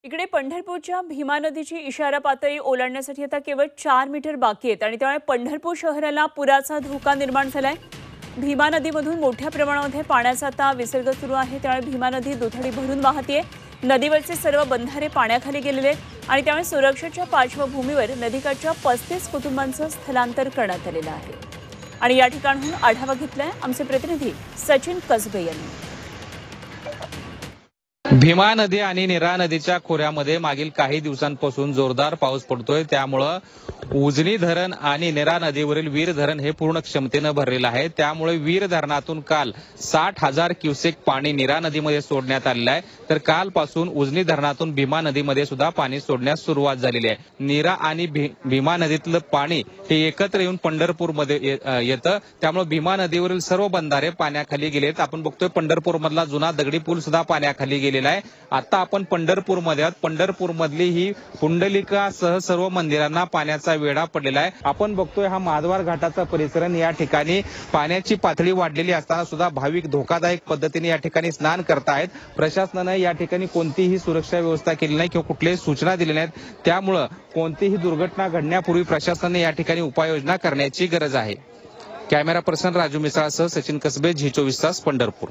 इकडे पंढरपूरच्या भीमा नदीची इशारा पातळी ओलांडण्यासाठी आता केवळ 4 मीटर बाकी आहेत आणि त्यामुळे पंढरपूर शहराला पुराचा धोका निर्माण झालाय। भीमा नदीमधून मोठ्या प्रमाणामध्ये पाण्याचा आता विसर्ग सुरू आहे, त्यामुळे भीमा नदी दुथडी भरून वाहतेय। नदीवरचे सर्व बंधारे पाण्याखाली गेलेले आहेत आणि त्यामुळे सुरक्षेच्या पार्श्वभूमीवर नदीकाठच्या 35 कुटुंबांचं स्थलांतर करण्यात आलेलं आहे। आणि या ठिकाणाहून आढावा घेतलाय आमचे प्रतिनिधी सचिन कसबे यांनी। भीमा नदी आणि नीरा नदीच्या खोऱ्यामध्ये मागील काही दिवसांपासून जोरदार पाऊस पडतोय, त्यामुळे उजनी धरण आणि नीरा नदीवरील वीर धरण हे पूर्ण क्षमतेने भरलेलं आहे। त्यामुळे वीर धरणातून काल 60,000 क्युसेक पाणी नीरा नदीमध्ये सोडण्यात आलेलं आहे, तर कालपासून उजनी धरणातून भीमा नदीमध्ये सुद्धा पाणी सोडण्यास सुरुवात झालेली आहे। नीरा आणि भीमा नदीतलं पाणी हे एकत्र येऊन पंढरपूरमध्ये येतं, त्यामुळे भीमा नदीवरील सर्व बंधारे पाण्याखाली गेलेत। आपण बघतोय पंढरपूर मधला जुना दगडी पूल सुद्धा पाण्याखाली गेलेला आहे। आता आपण पंढरपूरमध्ये आहोत। पंढरपूरमधली ही पुंडलिकासह सर्व मंदिरांना पाण्याचा वेढा पडलेला आहे। आपण बघतोय हा माधवार घाटाचा परिसर, या ठिकाणी पाण्याची पातळी वाढलेली असताना सुद्धा भाविक धोकादायक पद्धतीने या ठिकाणी स्नान करतायत। प्रशासनाने या ठिकाणी कोणतीही सुरक्षा व्यवस्था केली नाही किंवा कुठल्याही सूचना दिलेल्या नाहीत, त्यामुळे कोणतीही दुर्घटना घडण्यापूर्वी प्रशासनाने या ठिकाणी उपाययोजना करण्याची गरज आहे। कॅमेरा पर्सन राजू मिसाळसह सचिन कसबे, झी 24 तास, पंढरपूर।